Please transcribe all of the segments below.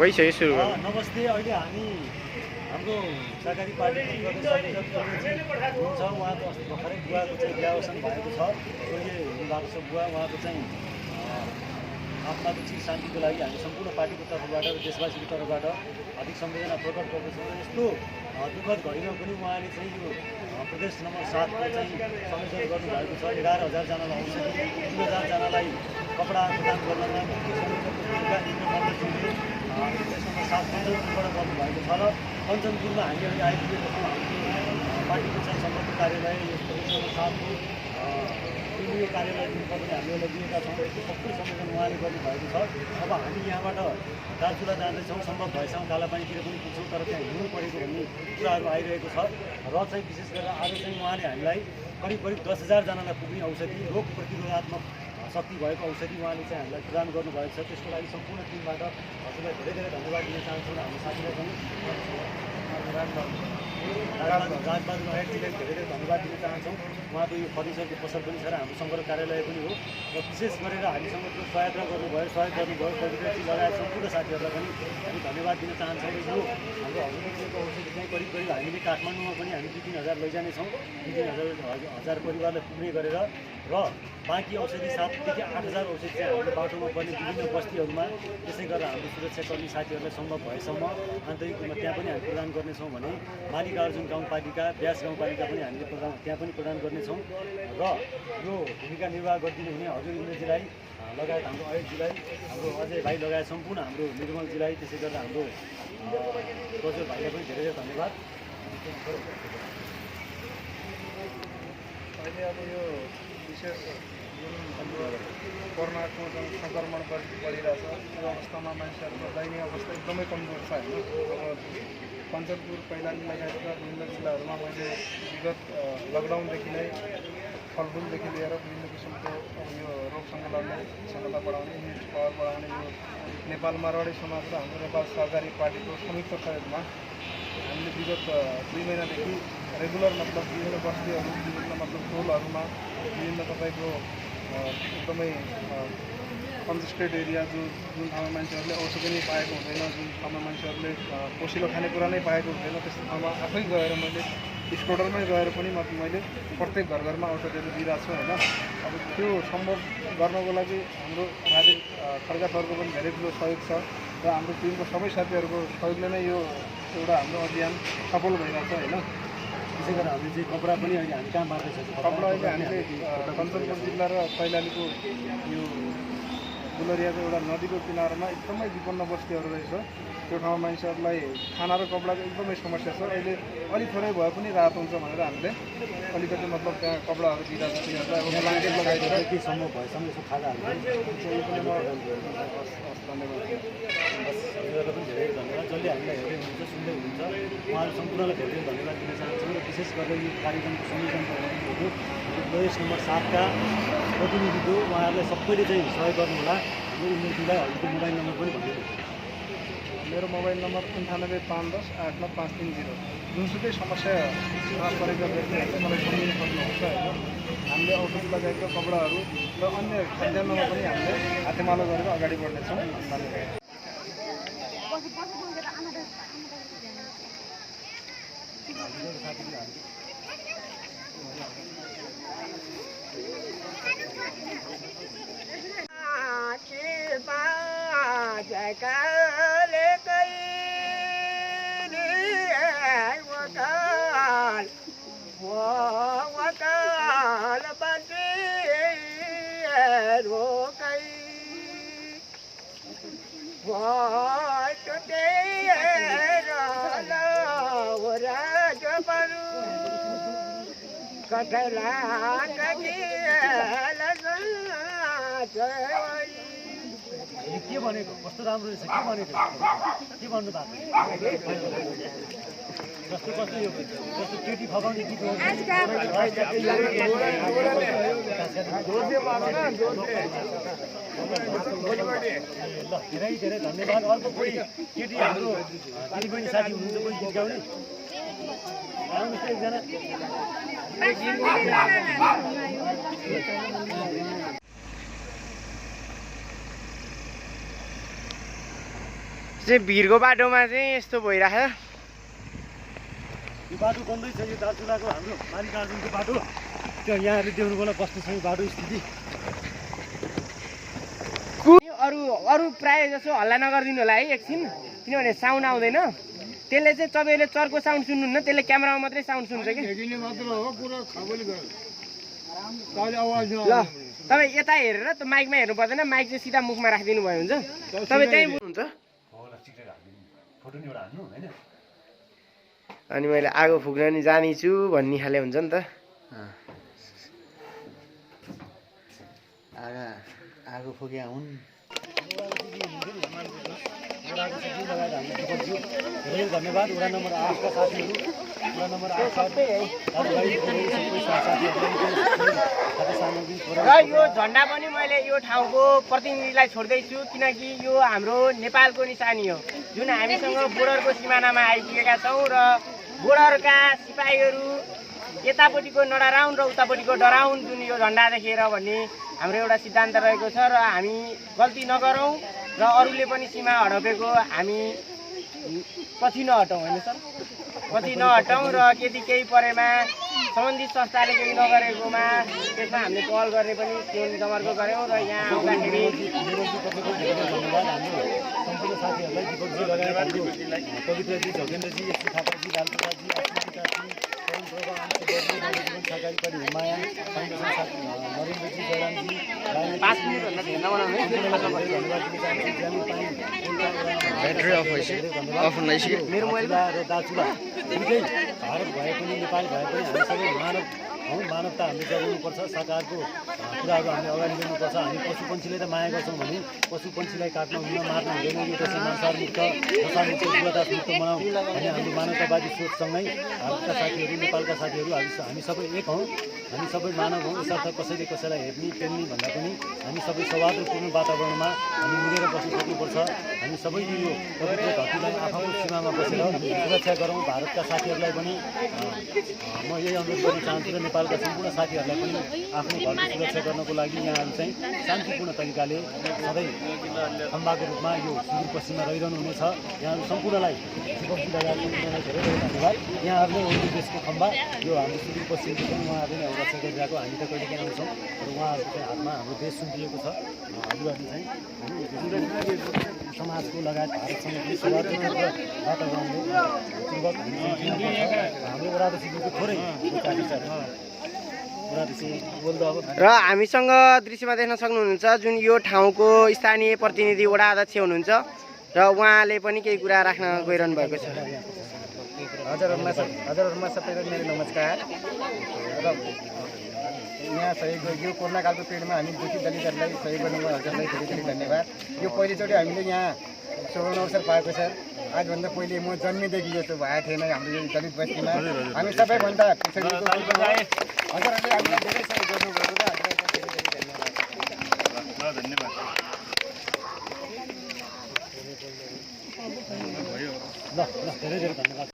भइसक्यो सुरु गर्नु। नमस्ते। अहिले हामी हाम्रो सरकारी पार्टीको प्रदेश हुनुहुन्छ। उहाँको अस्ति भर्खरै बुवाको चाहिँ देहावसान भएको छ, स्वर्गीय हुनुभएको छ बुवा। उहाँको चाहिँ आत्माको चिर शान्तिको लागि हामी सम्पूर्ण पार्टीको तर्फबाट र देशवासीको तर्फबाट हार्दिक सम्वेदना प्रकट गर्दछौँ। र यस्तो दुःखद घडीमा पनि उहाँले चाहिँ यो प्रदेश नम्बर 7 को चाहिँ संयोजन गर्नुभएको छ। 11,000जनालाई औषधि, 3,000जनालाई कपडा प्रदान गर्नमा मुख्य संयोजकको भूमिका इन्द्र मल्लज्यूले प्रदेश नम्बर 7 कञ्चनपुरबाट गर्नुभएको छ। र कञ्चनपुरमा हामी अहिले आइपुगेको छौँ। हाम्रो पार्टीको चाहिँ सम्पर्क कार्यालय प्रदेश नम्बर 7 को केन्द्रीय कार्यालयको पनि हामीलाई दिएका छौँ। सबै संयोजन उहाँले गर्नुभएको छ। अब हामी यहाँबाट दार्चुला जाँदैछौँ, सम्भव भएसम्म कालापानीतिर पनि पुग्छौँ, तर त्यहाँ हिँड्नु परेको भन्ने कुराहरू आइरहेको छ। र चाहिँ विशेष गरेर आज चाहिँ उहाँले हामीलाई करिब 10,000जनालाई पुग्ने औषधि, रोग प्रतिरोधात्मक शक्ति भएको औषधि उहाँले चाहिँ हामीलाई प्रदान गर्नुभएको छ। त्यसको लागि सम्पूर्ण टिमबाट हजुरलाई धेरै धेरै धन्यवाद दिन चाहन्छौँ। र हाम्रो साथीलाई पनि राजबहादुर नायकजीलाई धेरै धेरै धन्यवाद दिन चाहन्छौँ। उहाँको यो फर्निचरको पसल पनि छ र हाम्रो सम्पर्क कार्यालय पनि हो। र विशेष गरेर हामीसँग जो सहयोग गर्नुभयो कविताजी लगायत सम्पूर्ण साथीहरूलाई पनि हामी धन्यवाद दिन चाहन्छौँ। र यो हाम्रो हजुरको औषधि चाहिँ करिब हामीले काठमाडौँमा पनि हामी 2-3 हजार लैजानेछौँ। 2-3 हजार परिवारलाई पुग्ने गरेर, र बाँकी औषधि 7 देखि 8,000 औषधि चाहिँ हाम्रो बाटोमा पर्ने विभिन्न बस्तीहरूमा, त्यसै गरेर हाम्रो सुरक्षाकर्मी साथीहरूलाई सम्भव भएसम्म आन्तरिक रूपमा त्यहाँ पनि हामी प्रदान गर्नेछौँ भने मालिकार्जुन गाउँपालिका, व्यास गाउँपालिका पनि हामीले त्यहाँ पनि प्रदान गर्नेछौँ। र यो भूमिका निर्वाह गरिदिनु हुने हजुर इन्द्रजीलाई लगायत हाम्रो अयोगजीलाई, हाम्रो अजय भाइ लगायत सम्पूर्ण हाम्रो निर्मलजीलाई, त्यसै गरेर हाम्रो प्रज्वल भाइलाई पनि धेरै धेरै धन्यवाद। अहिले अब यो विशेष जुन हाम्रो कोरोनाको जुन सङ्क्रमण बढिरहेछ त्यो अवस्थामा मान्छेहरूको दैनिक अवस्था एकदमै कमजोर छ होइन। अब कञ्चनपुर, कैलाली लगायतका विभिन्न जिल्लाहरूमा मैले विगत लकडाउनदेखि नै फलफुलदेखि लिएर विभिन्न किसिमको यो रोगसँग लड्ने क्षमता बढाउने, इम्युनिटी पावर बढाउने यो नेपाल मारवाडी समाज र हाम्रो नेपाल सहकारी पार्टीको संयुक्त सहयोगमा हामीले विगत 2 महिनादेखि रेगुलर मतलब विभिन्न बस्तीहरू, विभिन्न मतलब टोलहरूमा विभिन्न तपाईँको एकदमै कन्जेस्टेड एरिया जुन ठाउँमा मान्छेहरूले औषधि नै पाएको हुँदैन, जुन ठाउँमा मान्छेहरूले पोसिलो खानेकुरा नै पाएको हुँदैन, त्यस्तो ठाउँमा आफै गएर मैले स्टोरमै गएर पनि मैले प्रत्येक घर घरमा औषधिहरू दिइरहेको छु होइन। अब त्यो सम्भव गर्नको लागि हाम्रो राजेश खड्का सरको पनि धेरै ठुलो सहयोग छ र हाम्रो टिमको सबै साथीहरूको सहयोगले नै यो एउटा हाम्रो अभियान सफल भइरहेको छ होइन। त्यसै गरेर हामीले चाहिँ कपडा पनि अहिले हामी कहाँ मार्दैछौँ? कपडा अहिले हामीले कञ्चनपुर जिल्ला र कैलालीको यो गुलरियाको एउटा नदीको किनारमा एकदमै विपन्न बस्तीहरू रहेछ। त्यो ठाउँमा मान्छेहरूलाई खाना र कपडाको एकदमै समस्या छ। अहिले अलिक थोरै भए पनि राहत हुन्छ भनेर हामीले अलिकति मतलब त्यहाँ कपडाहरू दिइरहेको छ। तिनीहरूलाई अब ब्ल्याङ्केट लगाइदिएर के सम्भव भएसम्म यसो खाजाहरू पनि पनि धेरै धन्यवाद। जसले हामीलाई हेर्दै हुनुहुन्छ, सुन्दै हुनुहुन्छ, उहाँहरू सम्पूर्णलाई धेरै धेरै धन्यवाद दिन चाहन्छौँ। र विशेष गरेर यो कार्यक्रमको संयोजन गर्नुहुनेको प्रदेश नम्बर 7 का प्रतिनिधिको उहाँहरूलाई सबैले चाहिँ सहयोग गर्नुहोला। हाम्रो इन्द्रजीलाई हजुरको मोबाइल नम्बर पनि भनिदिनु। मेरो मोबाइल नम्बर 9851089530। जुनसुकै समस्यामा परेका व्यक्तिहरूले मलाई सम्झिनु सक्नुहुन्छ होइन। हामीले औषध लगाएका कपडाहरू र अन्य खाद्यान्नमा पनि हामीले हातेमालो गरेर अगाडि बढ्नेछौँ। धन्यवाद। के भनेको कस्तो राम्रो रहेछ, के भनेको के भन्नु भएको जस्तो कस्तो यो जस्तो केटी फकाउने गीत हो। ल धेरै धेरै धन्यवाद। अर्को कोही केटी हाम्रो दिदीबहिनी साथी हुनुहुन्छ कोही गीत गाउने आउनुहोस् एकजना। चाहिँ भिरको बाटोमा चाहिँ यस्तो भइरहेछ। यो बाटो बन्दैछ, यो दार्चुलाको हाम्रो मालिकार्जुनको बाटो। त्यो यहाँहरूले देख्नु होला कस्तो छ यो बाटो स्थिति। अरू प्रायः जसो हल्ला नगरिदिनु होला है एकछिन, किनभने साउन्ड आउँदैन। त्यसले चाहिँ तपाईँले चर्को साउन्ड सुन्नुहुन्न, त्यसले क्यामेरामा मात्रै साउन्ड सुन्छ कि। ल तपाईँ यता हेरेर त माइकमा हेर्नु पर्दैन, माइक चाहिँ सिधा मुखमा राखिदिनु भयो हुन्छ। तपाईँ त्यहीँ बोल्नुहुन्छ। अनि मैले आगो फुक्न नि जानेछु भन्ने खाले हुन्छ नि त। आगो फुके हुन्। धेरै धन्यवाद वडा नम्बर 8 का साथीहरू, वडा नम्बर 8 र यो झन्डा पनि मैले यो ठाउँको प्रतिनिधिलाई छोड्दैछु, किनकि यो हाम्रो नेपालको निशानी हो, जुन हामीसँग बोर्डरको सिमानामा आइपुगेका छौँ। र बोर्डरका सिपाहीहरू यतापट्टिको नडराउन् र उतापट्टिको डराउन्, जुन यो झन्डा देखेर भन्ने हाम्रो एउटा सिद्धान्त रहेको छ। र हामी गल्ती नगरौँ र अरूले पनि सीमा हडपेको हामी पछि नहटौँ, होइन सर, पछि नहटौँ। र यदि केही परेमा सम्बन्धित संस्थाले केही नगरेकोमा त्यसमा हामीले पहल गर्ने पनि त्यो जमर्को गऱ्यौँ। र यहाँ आउँदाखेरि सम्पूर्ण साथीहरूलाई दिपकजी लगायत हाम्रो पवित्रजी, झोगेन्द्रजी, एसपी थापाजी, लालप्रसादजी, सरकारी परि माया, नरेन्द्रजी, जयरामजी, ब्याट्री अफ भइसक्यो, अफ भइसक्यो मेरो मोबाइल र दार्चुला दुइटै भारत भए पनि नेपाल भए पनि हामी सबै मानव हौ। मानवता हामीले जगाउनुपर्छ, सरकारको कुराहरू हामीले अगाडि ल्याउनुपर्छ। हामी पशु पन्छीलाई त माया गर्छौँ भने पशु पन्छीलाई काट्न हुँदैन, मार्न हुँदैन। यो देशमा संसारमुक्त नशामुक्त जीवदासमुक्त बनाऊ भन्ने हाम्रो मानवतावादी सोचसँगै भारतका साथीहरू, नेपालका साथीहरू हामी सबै एक हौँ, हामी सबै मानव हौँ। यसर्थ कसैले कसैलाई हेर्ने टेर्ने भन्दा पनि हामी सबै सौहार्दपूर्ण वातावरणमा हामी मिलेर बस्न सक्नुपर्छ। हामी सबैले यो पवित्र धरतीलाई आफूको सीमामा बसेर सुरक्षा गरौँ। भारतका साथीहरूलाई पनि म यही अनुरोध गर्न चाहन्छु र नेपालका सम्पूर्ण साथीहरूलाई पनि आफ्नो घरको सुरक्षा गर्नको लागि यहाँहरू चाहिँ शान्तिपूर्ण तरिकाले सधैँ खम्बाको रूपमा यो सुदूरपश्चिममा रहिरहनु हुनेछ। यहाँहरू सम्पूर्णलाई दिपकजी लगायत सम्पूर्णलाई धेरै धेरै धन्यवाद। यहाँहरूले हो देशको खम्बा, यो हाम्रो सुदूरपश्चिमको पनि उहाँहरूले नै रक्षा गरिरहेको हामी त कहिले काहीँ आउँछौँ र उहाँहरूको चाहिँ हातमा हाम्रो देश सुम्पिएको छ। हजुरहरूले चाहिँ समाजको लगायत भारतसँग पनि सौहार्दपूर्ण वातावरणले पूर्वक हाम्रो वडाध्यक्षज्यूको थोरै र हामीसँग दृश्यमा देख्न सक्नुहुन्छ जुन यो ठाउँको स्थानीय प्रतिनिधि वडा अध्यक्ष हुनुहुन्छ र उहाँले पनि केही कुरा राख्न गइरहनु भएको छ। हजुरहरूमा सबैलाई मेरो नमस्कार। र यहाँ सहयोग यो कोरोनाकालको पिरियडमा हामी दुखी दलितहरूलाई सहयोग गर्नुभयो, हजुरलाई धेरै धेरै धन्यवाद। यो पहिलोचोटि हामीले यहाँ सुवर्ण अवसर पाएको छ। आजभन्दा पहिले म जन्मेदेखि यस्तो भएको थिएन हाम्रो यो दलित बस्तीमा। हामी सबैभन्दा पछाडिको हजुरहरूले हामीलाई धेरै सहयोग गर्नुभएको छ, हजुरलाई धेरै धेरै धन्यवाद।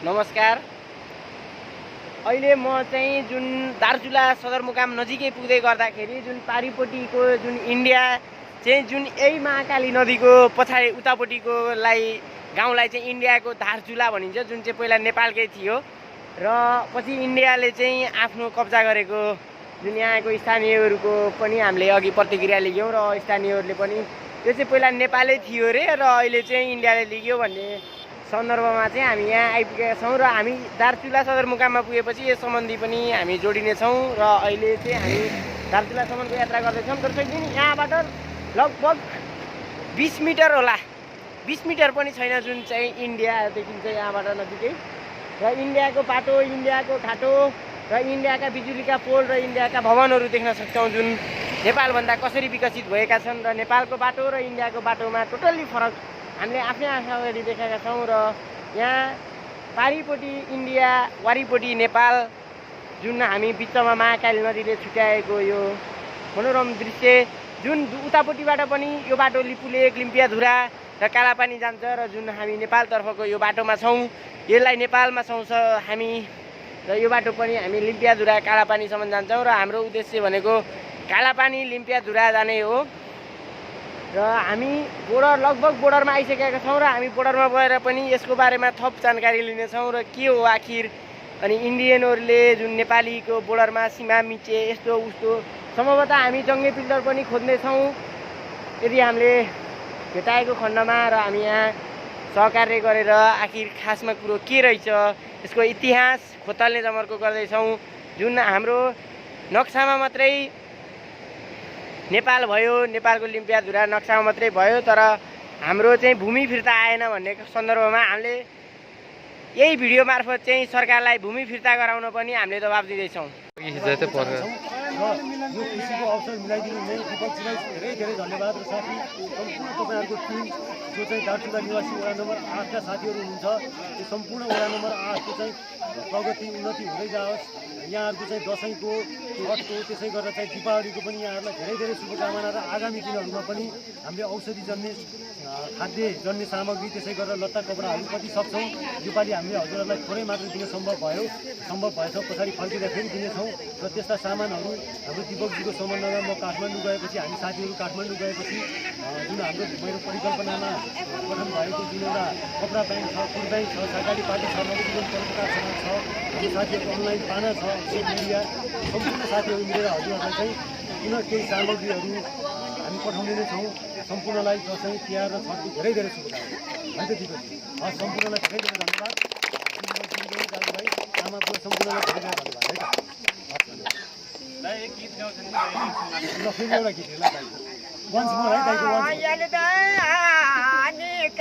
नमस्कार। अहिले म चाहिँ जुन दार्चुला सदरमुकाम नजिकै पुग्दै गर्दाखेरि जुन पारिपट्टिको जुन इन्डिया चाहिँ जुन यही महाकाली नदीको पछाडि उतापट्टिकोलाई गाउँलाई चाहिँ इन्डियाको दार्चुला भनिन्छ, जुन चाहिँ पहिला नेपालकै थियो र पछि इन्डियाले चाहिँ आफ्नो कब्जा गरेको जुन यहाँको स्थानीयहरूको पनि हामीले अघि प्रतिक्रिया लियौँ र स्थानीयहरूले पनि यो चाहिँ पहिला नेपालै थियो अरे र अहिले चाहिँ इन्डियाले लिग्यो भन्ने सन्दर्भमा चाहिँ हामी यहाँ आइपुगेका छौँ। र हामी दार्चुला सदरमुकाममा पुगेपछि यस सम्बन्धी पनि हामी जोडिनेछौँ र अहिले चाहिँ हामी दार्चुलासम्मको यात्रा गर्दैछौँ। दर्शक दिन यहाँबाट लगभग 20 मिटर होला, 20 मिटर पनि छैन जुन चाहिँ इन्डिया देखिन्छ यहाँबाट नजिकै। र इन्डियाको बाटो, इन्डियाको घाटो र इन्डियाका बिजुलीका पोल र इन्डियाका भवनहरू देख्न सक्छौँ जुन नेपालभन्दा कसरी विकसित भएका छन्। र नेपालको बाटो र इन्डियाको बाटोमा टोटल्ली फरक हामीले आफ्नै आँखा अगाडि देखेका छौँ। र यहाँ पारिपट्टि इन्डिया, वारिपट्टि नेपाल, जुन हामी बिचमा महाकाली नदीले छुट्याएको यो मनोरम दृश्य, जुन उतापट्टिबाट पनि यो बाटो लिपुलेक, लिम्पियाधुरा र कालापानी जान्छ र जुन हामी नेपालतर्फको यो बाटोमा छौँ, यसलाई नेपालमा छौँ हामी। र यो बाटो पनि हामी लिम्पियाधुरा कालापानीसम्म जान्छौँ र हाम्रो उद्देश्य भनेको कालापानी लिम्पियाधुरा जाने हो। र हामी लगभग बोर्डरमा आइसकेका छौँ र हामी बोर्डरमा गएर पनि यसको बारेमा थप जानकारी लिनेछौँ र के हो आखिर अनि इन्डियनहरूले जुन नेपालीको बोर्डरमा सीमा मिचे यस्तो उस्तो सम्भवतः हामी जङ्गे फिल्टर पनि खोज्नेछौँ यदि हामीले भेटाएको खण्डमा र हामी यहाँ सहकार्य गरेर आखिर खासमा कुरो के रहेछ यसको इतिहास खोतल्ने जमर्को गर्दैछौँ। जुन हाम्रो नक्सामा मात्रै नेपाल भयो, नेपालको लिम्पियाधुरा नक्सामा मात्रै भयो, तर हाम्रो चाहिँ भूमि फिर्ता आएन भन्ने सन्दर्भमा हामीले यही भिडियो मार्फत चाहिँ सरकारलाई भूमि फिर्ता गराउन पनि हामीले दबाब दिँदैछौँ। र यो कृषिको अवसर मिलाइदिनु हुने विपक्षीलाई धेरै धेरै धन्यवाद र साथी सम्पूर्ण तपाईँहरूको टिम जो चाहिँ दार्चुला निवासी वडा नम्बर 8 का साथीहरू हुनुहुन्छ त्यो सम्पूर्ण वडा नम्बर 8 को चाहिँ प्रगति उन्नति हुँदै जाओस्। यहाँहरूको चाहिँ दसैँको छठको त्यसै गरेर चाहिँ दीपावलीको पनि यहाँहरूलाई धेरै धेरै शुभकामना र आगामी दिनहरूमा पनि हामीले औषधि जन्य खाद्य जन्य सामग्री त्यसै गरेर लत्ता कपडाहरू कति सक्छौँ योपालि हामीले हजुरहरूलाई थोरै मात्र दिन सम्भव भएछ पछाडि फर्केर फेरि दिनेछौँ र त्यस्ता सामानहरू हाम्रो दिपकजीको समन्वयमा म काठमाडौँ गएपछि हामी साथीहरू काठमाडौँ गएपछि जुन हाम्रो मेरो परिकल्पनामा गठन भएको जुन एउटा कपडा ब्याङ्क छ, फुड ब्याङ्क छ, सरकारी पार्टी छ, नवजीवन परोपकार समाज छ, हाम्रो साथीहरूको अनलाइन पाना छ, सोसियल मिडिया सम्पूर्ण साथीहरू मिलेर हजुरहरूलाई चाहिँ पुनः केही सामग्रीहरू हामी पठाउने नै छौँ। सम्पूर्णलाई दसैँ तिहार र छठको धेरै धेरै शुभकामना है त दिपकजी। सम्पूर्णलाई धेरै धेरै धन्यवाद दाजुभाइ आमाको सम्पूर्णलाई धेरै धेरै धन्यवाद है त। ल फेरि एउटा गीत हेर्ला दाइको वन्स मोर है दाइको ठिक छ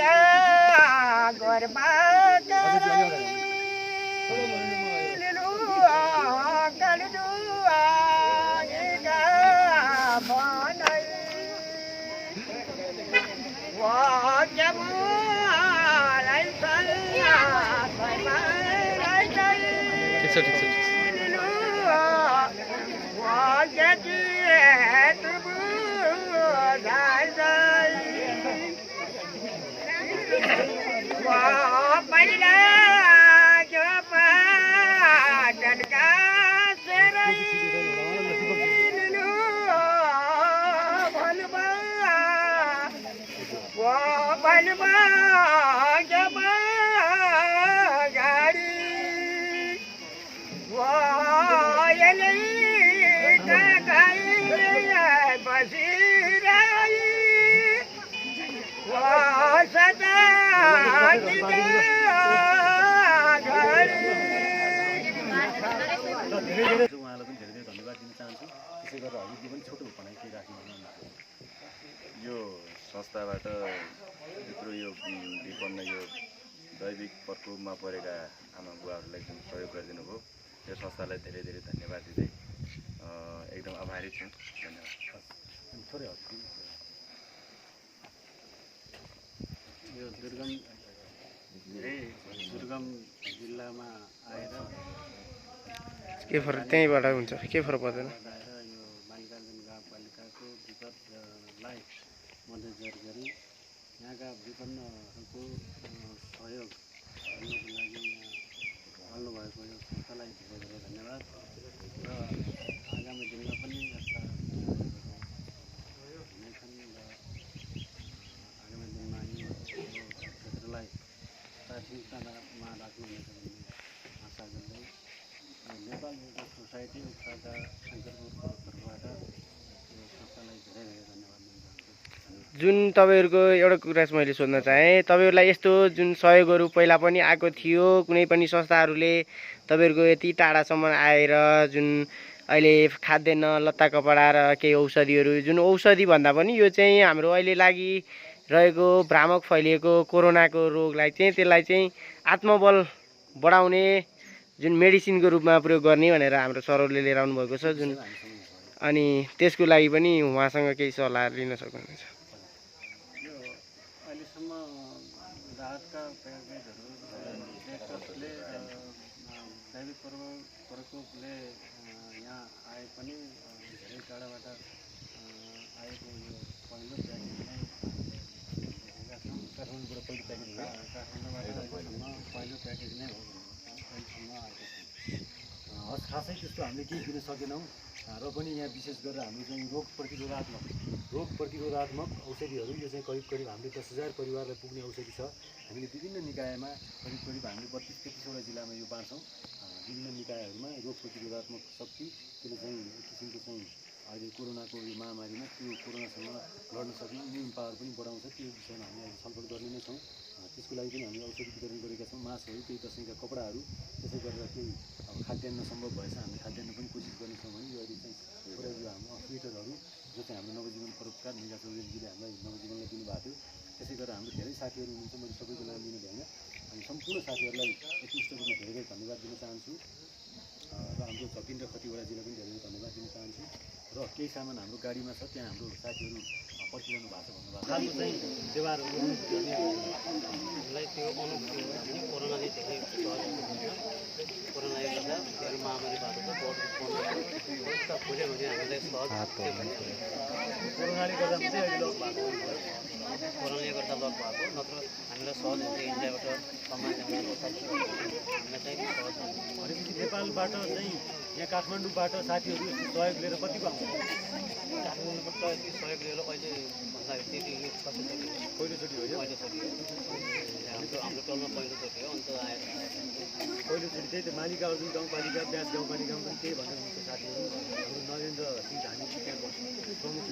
उहाँलाई पनि धेरै धेरै धन्यवाद दिन चाहन्छु। त्यसै गरेर हजुरले पनि छोटो भनाइ केही राखिदिनु। यो संस्थाबाट यत्रो यो विपन्न यो दैविक प्रकोपमा परेका आमा बुवाहरूलाई जुन सहयोग गरिदिनु भयो यो संस्थालाई धेरै धेरै धन्यवाद दिँदै एकदम आभारी छु। धन्यवाद। थोरै यो दुर्गम जिल्लामा आएर के फरक त्यहीँबाट हुन्छ के फरक पर्दैन। यो मालिकार्जुन गाउँपालिकाको विगतलाई मध्यनजर गरी यहाँका विपन्नहरूको सहयोग गर्नको लागि यहाँ आउनुभएको यो संस्थालाई धेरै धेरै धन्यवाद र आगामी दिनमा पनि यस्ता हुनेछन् र आगामी दिनमा यो क्षेत्रलाई प्राथमिकतामा राख्नुहुनेछ भन्ने आशा गर्दै नेपाल योगा सोसाइटी उपसाका शङ्करपुरको तर्फबाट यो संस्थालाई धेरै धेरै धन्यवाद दिन चाहन्छु। जुन तपाईँहरूको एउटा कुरा चाहिँ मैले सोध्न चाहेँ, तपाईँहरूलाई यस्तो जुन सहयोगहरू पहिला पनि आएको थियो, कुनै पनि संस्थाहरूले तपाईँहरूको यति टाढासम्म आएर जुन अहिले खाद्यान्न लत्ता कपडा र केही औषधिहरू, जुन औषधि भन्दा पनि यो चाहिँ हाम्रो अहिले लागिरहेको भ्रामक फैलिएको कोरोनाको रोगलाई चाहिँ त्यसलाई चाहिँ आत्मबल बढाउने जुन मेडिसिनको रूपमा प्रयोग गर्ने भनेर हाम्रो सरहरूले लिएर आउनुभएको छ जुन, अनि त्यसको लागि पनि उहाँसँग केही सल्लाह लिन सक्नुहुन्छ। यो अहिलेसम्म राहतका प्याकेजहरू ट्रस्टले दैविक प्रकोपले यहाँ आए पनि धेरै टाढाबाट आएको यो पहिलो प्याकेज नै देखेका छौँ। काठमाडौँबाट पहिलो प्याकेज हो। काठमाडौँबाट अहिलेसम्म पहिलो प्याकेज नै हो अहिलेसम्म आएको छ। हस्, खासै त्यस्तो हामीले केही दिन सकेनौँ। र पनि यहाँ विशेष गरेर हाम्रो चाहिँ रोग प्रतिरोधात्मक औषधिहरू यो चाहिँ करिब हामीले 10,000 परिवारलाई पुग्ने औषधि छ। हामीले विभिन्न निकायमा करिब हामीले 32-33वटा जिल्लामा यो बाँड्छौँ। विभिन्न निकायहरूमा रोग प्रतिरोधात्मक शक्ति त्यसले चाहिँ एक किसिमको चाहिँ अहिले कोरोनाको यो महामारीमा त्यो कोरोनासँग लड्न सक्ने इम्युन पावर पनि बढाउँछ। त्यो विषयमा हामी अहिले छलफल गर्ने नै छौँ। त्यसको लागि पनि हामीले औषधि वितरण गरेका छौँ। मास्कहरू, केही दसैँका कपडाहरू, त्यसै गरेर केही अब खाद्यान्न सम्भव भएछ हामीले खाद्यान्न पनि कोसिस गर्नेछौँ भने यो अहिले चाहिँ पुरै यो हाम्रो स्वेटरहरू जो चाहिँ हाम्रो नवजीवन परोपकार निगा चौधरीजीले हामीलाई नवजीवनलाई दिनुभएको थियो। त्यसै गरेर हाम्रो धेरै साथीहरू हुनुहुन्छ, मैले सबैको नाम लिनु भएन। अनि सम्पूर्ण साथीहरूलाई एकमुष्ट रूपमा धेरै धन्यवाद दिन चाहन्छु। र हाम्रो झकिन र खतिवडाजीलाई पनि धेरै धन्यवाद दिन चाहन्छु। र केही सामान हाम्रो गाडीमा छ, त्यहाँ हाम्रो साथीहरू पर्खिरहनु भएको छ भन्नुभएको खालको चाहिँ हामीलाई त्यो अनुभव कोरोनाले धेरै कोरोनाले गर्दा धेरै महामारी भएको छ। खोल्यो भने हामीलाई कोरोनाले गर्दा चाहिँ अहिले लक भएको कोरोनाले गर्दा लक भएको, नत्र हामीलाई सहज हुन्छ। इन्डियाबाट सामान ल्याउनु हामीलाई चाहिँ सहज हुन्छ। भनेपछि नेपालबाट चाहिँ यहाँ काठमाडौँबाट साथीहरू सहयोग लिएर कतिको आउँछ? काठमाडौँबाट यति सहयोग लिएर अहिले भन्दाखेरि त्यति यो पहिलोचोटि हो यो? पहिलोचोटि हो। हाम्रो टोलमा पहिलोचोटि हो। अन्त आएर पहिलोचोटि त्यही त मालिका अर्जुन गाउँपालिका, ब्यास गाउँपालिकामा पनि त्यही भनेर हुन्छ साथीहरू। हाम्रो नरेन्द्र सिंह धामी त्यहाँको प्रमुख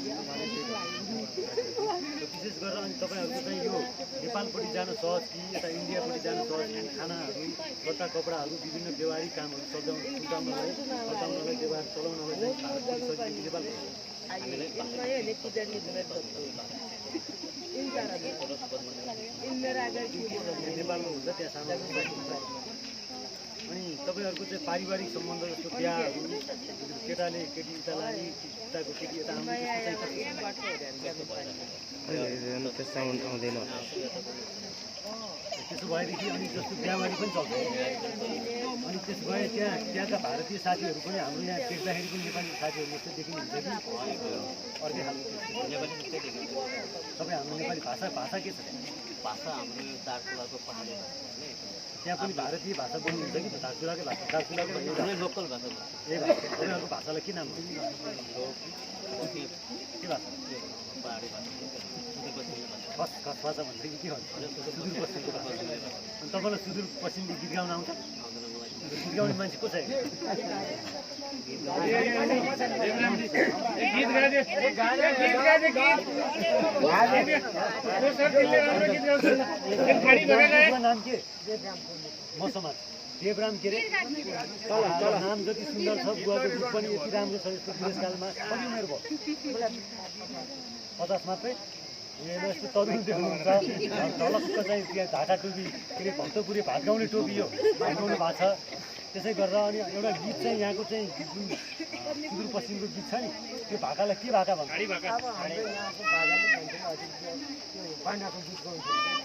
विशेष गरेर अनि तपाईँहरूको चाहिँ यो नेपालपट्टि जान सहज कि यता इन्डियापट्टि जान सहज कि खानाहरू, लत्ता कपडाहरू, विभिन्न व्यवहारिक कामहरू छुटाउनलाई व्यवहार चलाउनलाई चाहिँ नेपाल नेपालमा हुन्छ त्यहाँ सानो। अनि तपाईँहरूको चाहिँ पारिवारिक सम्बन्ध जस्तो बिहाहरू, केटाले केटी उता लाने, उताको केटी यता आउने आउँदैन। त्यसो भएदेखि अनि जस्तो बिहाबारी पनि चल्छ। अनि त्यसो भए त्यहाँका भारतीय साथीहरू पनि हाम्रो यहाँ देख्दाखेरि पनि नेपाली साथीहरू जस्तो देखिनुहुन्छ कि अर्कै खालको? नेपाली जस्तै देखिन्छ। सबै हाम्रो नेपाली भाषा के छ? भाषा हाम्रो यो दार्चुलाको पहाडी भाषा भने त्यहाँ पनि भारतीय भाषा बोल्नुहुन्छ कि दार्चुलाकै भाषा? दार्चुलाको एकदमै लोकल भाषा बोल्छ। ए भाषा तपाईँहरूको भाषालाई के नाम हो? के भाषा? पहाडी भाषा, सुदूरपश्चिमी भाषा। खस भाषा भनेदेखि के भन्छ? सुदूरपश्चिमको भाषा। अनि तपाईँलाई सुदूरपश्चिमको गीत गाउन आउँछ? गीत गाउने मान्छे को छ? नाम के? म समाज देवराम के अरे? नाम जति सुन्दर छ, बुवाको गीत पनि यति राम्रो छ। यस्तो बुढेसकालमा कति उमेर भयो? 50 मात्रै? यस्तो तरुण देख्नुहुन्छ। ढलक्क चाहिँ त्यहाँ ढाका टोपी, के अरे भक्तपुरे भात गाउने टोपी यो गाउनु भएको छ। त्यसै गरेर अनि एउटा गीत चाहिँ यहाँको चाहिँ जुन सुदूरपश्चिमको गीत छ नि, त्यो भाकालाई के भाका भन्छ?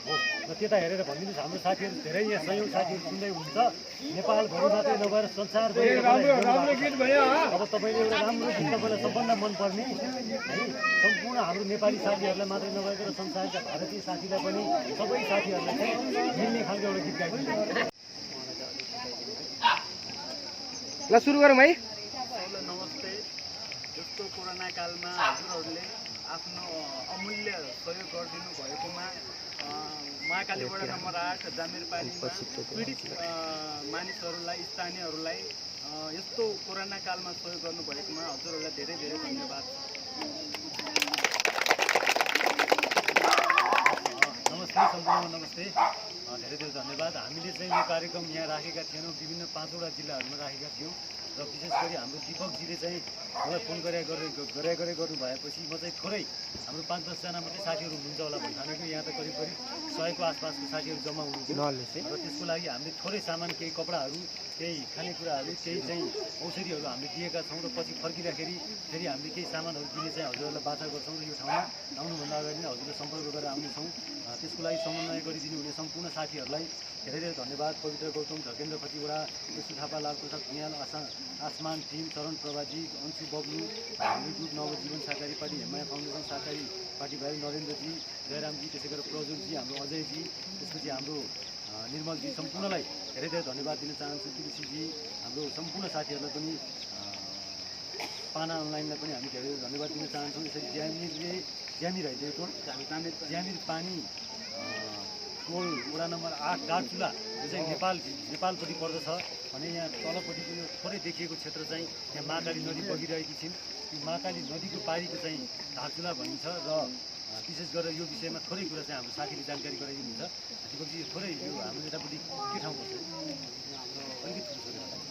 हो, र त्यता हेरेर भनिदिनुहोस्। हाम्रो साथीहरू धेरै यहाँ सयौँ साथीहरू सुन्दै हुन्छ। नेपालभरि मात्रै नभएर संसारभरि। अब तपाईँले एउटा राम्रो गीत तपाईँलाई सबभन्दा मनपर्ने है, सम्पूर्ण हाम्रो नेपाली साथीहरूलाई मात्रै नभएर संसारका भारतीय साथीलाई पनि, सबै साथीहरूलाई चाहिँ मिल्ने खालको एउटा गीत गाइदिनु। ल सुरु गरौँ है। नमस्ते। जस्तो कोरोना कालमा हजुरहरूले आफ्नो अमूल्य सहयोग गरिदिनु भएकोमा महाकाली वडा नम्बर 8 जामिरपानीमा पीडित मानिसहरूलाई, स्थानीयहरूलाई यस्तो कोरोना कालमा सहयोग गर्नुभएकोमा हजुरहरूलाई धेरै धेरै धन्यवाद। नमस्ते सम्पूर्ण, नमस्ते, धेरै धेरै धन्यवाद। हामीले चाहिँ यो कार्यक्रम यहाँ राखेका थिएनौँ, विभिन्न 5वटा जिल्लाहरूमा राखेका थियौँ। र विशेष गरी हाम्रो दिपकजीले चाहिँ मलाई फोन गरे गर्नु भएपछि म चाहिँ थोरै हाम्रो 5-10 जना मात्रै साथीहरू हुनुहुन्छ होला भन्ने ठानेको। यहाँ त करिब 100को आसपासको साथीहरू जम्मा हुनुहुन्छ। र त्यसको लागि हामीले थोरै सामान, केही कपडाहरू, केही खानेकुराहरू, केही चाहिँ औषधिहरू हामीले दिएका छौँ। र पछि फर्किँदाखेरि फेरि हामीले केही सामानहरू दिने चाहिँ हजुरहरूलाई बाचा गर्छौँ। र यो ठाउँमा आउनुभन्दा अगाडि नै हजुरले सम्पर्क गरेर आउनेछौँ। त्यसको लागि समन्वय गरिदिनु हुने सम्पूर्ण साथीहरूलाई धेरै धेरै धन्यवाद। पवित्र गौतम, झकेन्द्र खतिवडा, यसु थापा, लालप्रसाद भुइयाल, आसमान टिम, चरण प्रभाजी, अन्सु बब्लु, ग्रुप नवजीवन सहकारी पार्टी, हेमाया फाउन्डेसन सहकारी पार्टी भाइ नरेन्द्रजी, जयरामजी, त्यसै गरेर प्रज्वलजी, हाम्रो अजयजी, त्यसपछि हाम्रो निर्मलजी, सम्पूर्णलाई धेरै धेरै धन्यवाद दिन चाहन्छु। तुलसीजी, हाम्रो सम्पूर्ण साथीहरूलाई पनि पाना अनलाइनलाई पनि हामी धेरै धन्यवाद दिन चाहन्छौँ। यसरी ज्यामिर है टोल ज्यामिर पानी टोल वडा नम्बर 8 डाँडचुला यो चाहिँ नेपालपट्टि पर्दछ भने यहाँ तलपट्टिको यो थोरै देखिएको क्षेत्र चाहिँ यहाँ महाकाली नदी बगिरहेकी छिन्। यो महाकाली नदीको पारीको चाहिँ डाँडचुला भनिन्छ र विशेष गरेर यो विषयमा थोरै कुरा चाहिँ हाम्रो साथीले जानकारी गराइदिनुहुन्छ। दिपकजी थोरै यो हाम्रो यतापट्टि के ठाउँ पर्छ? अलिकति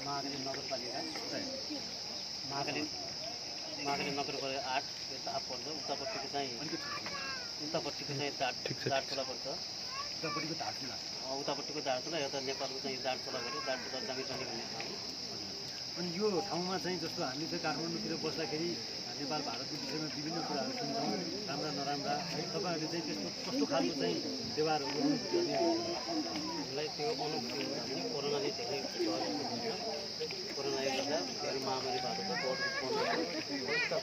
महाकाली नगरपालिका महाकाली नगरपालिका 8 यो ताप पर्छ। उतापट्टिको चाहिँ डाँडचुला पर्छ। उतापट्टिको डाँडचुला उतापट्टिको डाँडचुला यता नेपालको चाहिँ डाँडचुला गऱ्यो डाँडचुला जामिरपानी भन्ने ठाउँ। अनि यो ठाउँमा चाहिँ जस्तो हामीले चाहिँ काठमाडौँतिर बस्दाखेरि नेपाल भारतको विषयमा विभिन्न कुराहरू सुन्छौँ, राम्रा नराम्रा है। तपाईँहरूले चाहिँ त्यस्तो कस्तो खालको चाहिँ व्यवहारहरू हामीलाई त्यो अनुभूति हुन्छ भने कोरोनाले धेरै कोरोनाले गर्दा धेरै महामारी भएको छ, बोर्ड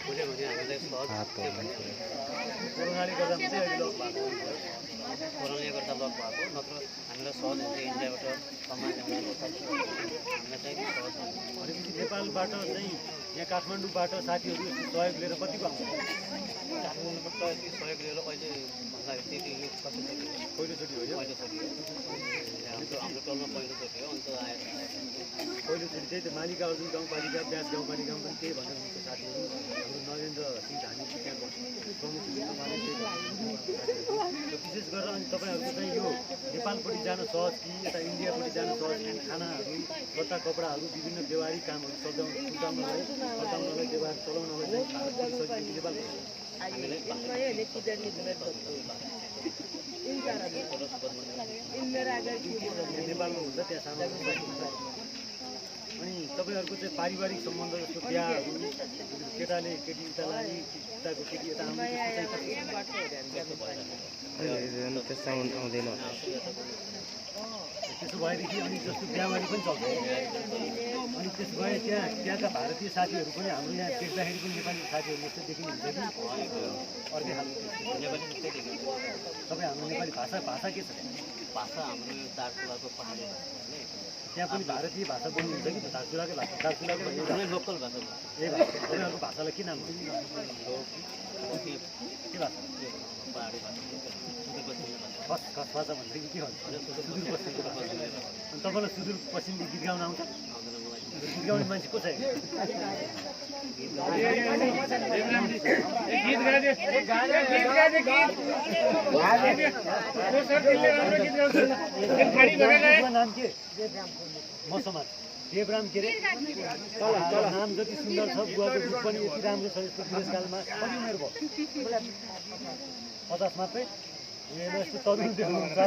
खोल्यो भने हामीलाई सहज कोरोनाले गर्दा मात्रै अहिले लक भएको कोरोनाले गर्दा लक भएको नत्र हामीलाई सहज हुन्छ। इन्डियाबाट सामान हामीलाई चाहिँ सहज हुन्छ। भनेपछि नेपालबाट चाहिँ यहाँ काठमाडौँबाट साथीहरू सहयोग लिएर कतिको आउँछ? काठमाडौँबाट यति सहयोग लिएर अहिले भन्दाखेरि त्यति यो पहिलोचोटि हो यो? पहिलोचोटि हो हाम्रो टोलमा पहिलोचोटि हो। अन्त आएर पहिलोचोटि त्यही त मालिका अर्जुन गाउँपालिका ब्यास गाउँपालिकामा पनि त्यही भनेर हुन्छ साथीहरू। हाम्रो नरेन्द्र सिंह धामी त्यहाँ प्रमुख विशेष गरेर अनि तपाईँहरूको चाहिँ यो नेपालपट्टि जान सहज कि यता इन्डियापट्टि जान सहज कि खानाहरू लत्ता कपडाहरू विभिन्न व्यवहारिक कामहरू सजाउनलाई व्यवहार चलाउनलाई चाहिँ नेपालको नेपालमा हुन्छ त्यहाँ सानो अनि तपाईँहरूको चाहिँ पारिवारिक सम्बन्ध जस्तो बिहाहरू केटाले केटी उता लाने उताको केटी यता आउने आउँदैन। त्यसो भएदेखि अनि जस्तो बिहाबारी पनि चल्छ। अनि त्यसो भए त्यहाँका भारतीय साथीहरू पनि हाम्रो यहाँ देख्दाखेरि पनि नेपाली साथीहरू जस्तो देखिनुहुन्छ कि अर्कै खालको नेपाली जस्तै देखिन्छ। तपाईँ हाम्रो नेपाली भाषा के छ? भाषा हाम्रो यो दार्चुलाको पहाडी भाषा त्यहाँ पनि भारतीय भाषा बोल्नुहुन्छ कि दार्चुलाकै भाषा? दार्चुलाकै एकदमै लोकल भाषा बोल्छ। ए भाषा तपाईँहरूको भाषालाई के नाम हो? के भाषा? पहाडी भाषा खस भाषा भनेदेखि के भन्छ? सुदूरपश्चिमको भाषा। अनि तपाईँलाई सुदूरपश्चिमको गीत गाउन आउँछ? गीत गाउने मान्छे को छ? नाम के? म समाज देवराम के अरे नाम जति सुन्दर छ, बुवाको रूप पनि यति राम्रो छ। यस्तो बुढेसकालमा कति उमेर भयो? 50 मात्रै? यस्तो तरुण देख्नुहुन्छ।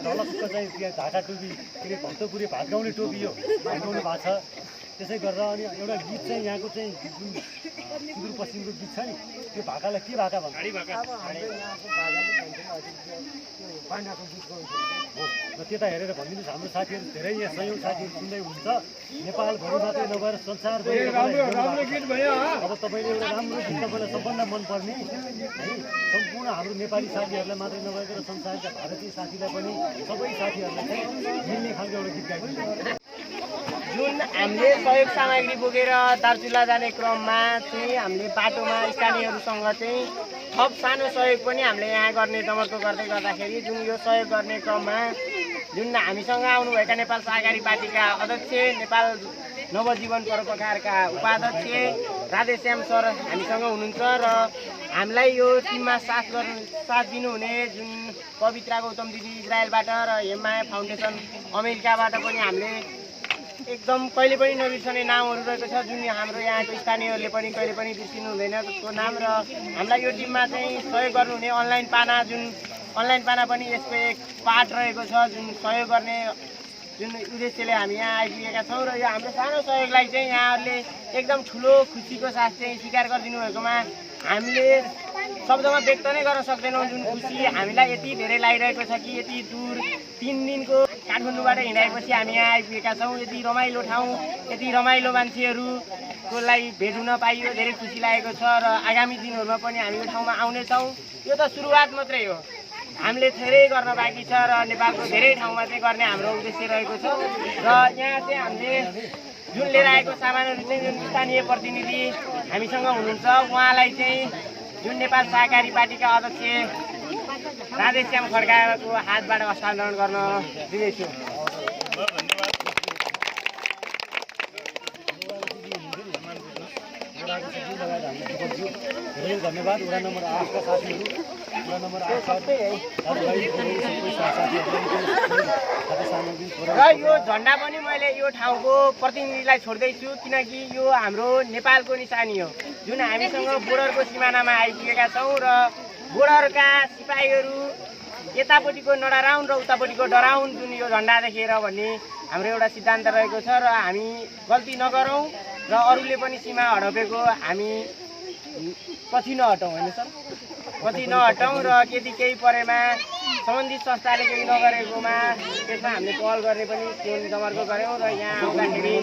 ढलक्क चाहिँ त्यहाँ ढाका टोपी के अरे भक्तपुरे भात गाउने टोपी यो भात गाउनु भएको छ। त्यसै गरेर अनि एउटा गीत चाहिँ यहाँको चाहिँ जुन सुदूरपश्चिमको गीत छ नि त्यो भाकालाई के भाका भन्छ? हो त्यता हेरेर भनिदिनुहोस्। हाम्रो साथीहरू धेरै यहाँ संयोग साथीहरू सुन्दै हुन्छ। नेपालभरि मात्रै नभएर संसारभरि। अब तपाईँले एउटा राम्रो गीत तपाईँलाई सबभन्दा मनपर्ने है सम्पूर्ण हाम्रो नेपाली साथीहरूलाई मात्रै नभएर संसारका भारतीय साथीलाई पनि सबै साथीहरूलाई चाहिँ मिल्ने खालको एउटा गीत गाइदिनु। जुन हामीले सहयोग सामग्री बोकेर दार्चुला जाने क्रममा चाहिँ हामीले बाटोमा स्थानीयहरूसँग चाहिँ थप सानो सहयोग पनि हामीले यहाँ गर्ने जमर्को गर्दै गर्दाखेरि जुन यो सहयोग गर्ने क्रममा जुन हामीसँग आउनुभएका नेपाल सहकारी पार्टीका अध्यक्ष, नेपाल नवजीवन परोपकारका उपाध्यक्ष राधेश्याम सर हामीसँग हुनुहुन्छ र हामीलाई यो टिममा साथ दिनुहुने जुन पवित्रा गौतम दिदी इजरायलबाट र हेममाया फाउन्डेसन अमेरिकाबाट पनि हामीले एकदम कहिले पनि नबिर्सने नामहरू रहेको छ। जुन हाम्रो यहाँको स्थानीयहरूले पनि कहिले पनि बिर्सिनु हुँदैन त्यसको नाम। र हामीलाई यो टिममा चाहिँ सहयोग गर्नुहुने अनलाइन पाना पनि यसको एक पार्ट रहेको छ। जुन सहयोग गर्ने जुन उद्देश्यले हामी यहाँ आइपुगेका छौँ र यो हाम्रो सानो सहयोगलाई चाहिँ यहाँहरूले एकदम ठुलो खुसीको साथ चाहिँ स्वीकार गरिदिनु भएकोमा हामीले शब्दमा व्यक्त नै गर्न सक्दैनौँ। जुन खुसी हामीलाई यति धेरै लागिरहेको छ कि यति दूर 3 दिनको काठमाडौँबाट हिँडाएपछि हामी यहाँ आइपुगेका छौँ। यति रमाइलो ठाउँ, यति रमाइलो मान्छेहरूको लागि भेट हुन पाइयो, धेरै खुसी लागेको छ। र आगामी दिनहरूमा पनि हामी यो ठाउँमा आउनेछौँ। यो त सुरुवात मात्रै हो, हामीले धेरै गर्न बाँकी छ र नेपालको धेरै ठाउँमा चाहिँ गर्ने हाम्रो उद्देश्य रहेको छ। र यहाँ चाहिँ हामीले जुन लिएर आएको सामानहरू चाहिँ जुन स्थानीय प्रतिनिधि हामीसँग हुनुहुन्छ उहाँलाई चाहिँ जुन नेपाल सहकारी पार्टीका अध्यक्ष राधेश्याम खड्काको हातबाट हस्तान्तरण गर्न दिँदैछु। धेरै धन्यवाद। वडा नम्बर 8 का साथीहरू, वडा नम्बर 8 साथीहरूलाई र यो झन्डा पनि मैले यो ठाउँको प्रतिनिधिलाई छोड्दैछु किनकि यो हाम्रो नेपालको निशानी हो जुन हामीसँग बोर्डरको सिमानामा आइपुगेका छौँ र बोर्डरका सिपाहीहरू यतापट्टिको नडराउन र उतापट्टिको डराउन जुन यो झन्डा देखेर भन्ने हाम्रो एउटा सिद्धान्त रहेको छ र हामी गल्ती नगरौँ र अरूले पनि सीमा हडपेको हामी पछि नहटौँ होइन सर, पछि नहटौँ र यदि केही परेमा सम्बन्धित संस्थाले केही नगरेकोमा त्यसमा हामीले पहल गर्ने पनि जमर्को गऱ्यौँ र यहाँ आउँदाखेरि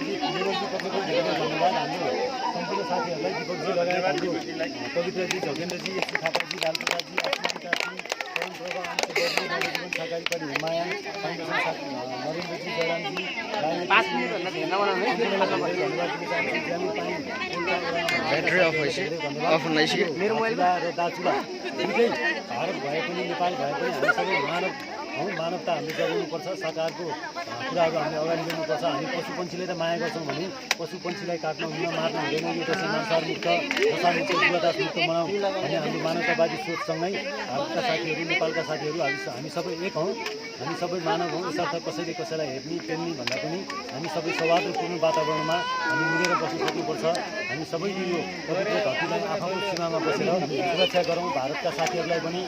सम्पूर्ण साथीहरूलाई दिपकजी लगायत हाम्रो पवित्रजी, झोकेन्द्रजी, एसपी थापाजी, लालप्रसादजी, अस्मिताजी, करण प्रभा, जीवन सहकारी पार्टी हिमाया फाउन्डेसन साथी नरेन्द्रजी, जयरामजी, मेरो र दाजुला दुइटै भारत भए पनि नेपाल भए पनि हामी सबै मानव हौ। मानवता हामीले जगाउनुपर्छ, सरकारको कुराहरू हामीले अगाडि ल्याउनुपर्छ। हामी पशु पन्छीलाई त माया गर्छौँ भने पशु पन्छीलाई काट्न हुँदैन, मार्न हुँदैन। यो देशलाई संसारमुक्त नशामुक्त जुवादासमुक्त बनाऊ भन्ने हाम्रो मानवतावादी सोचसँगै भारतका साथीहरू, नेपालका साथीहरू हामी सबै एक हौँ। हामी सबै मानव हौँ। यसर्थ कसैले कसैलाई हेर्ने पेल्ने भन्दा पनि हामी सबै सौहार्दपूर्ण वातावरणमा हामी मिलेर बस्न सक्नुपर्छ। हामी सबैले यो पवित्र धरतीलाई आफ्नो सीमामा बसेर सुरक्षा गरौँ। भारतका साथीहरूलाई पनि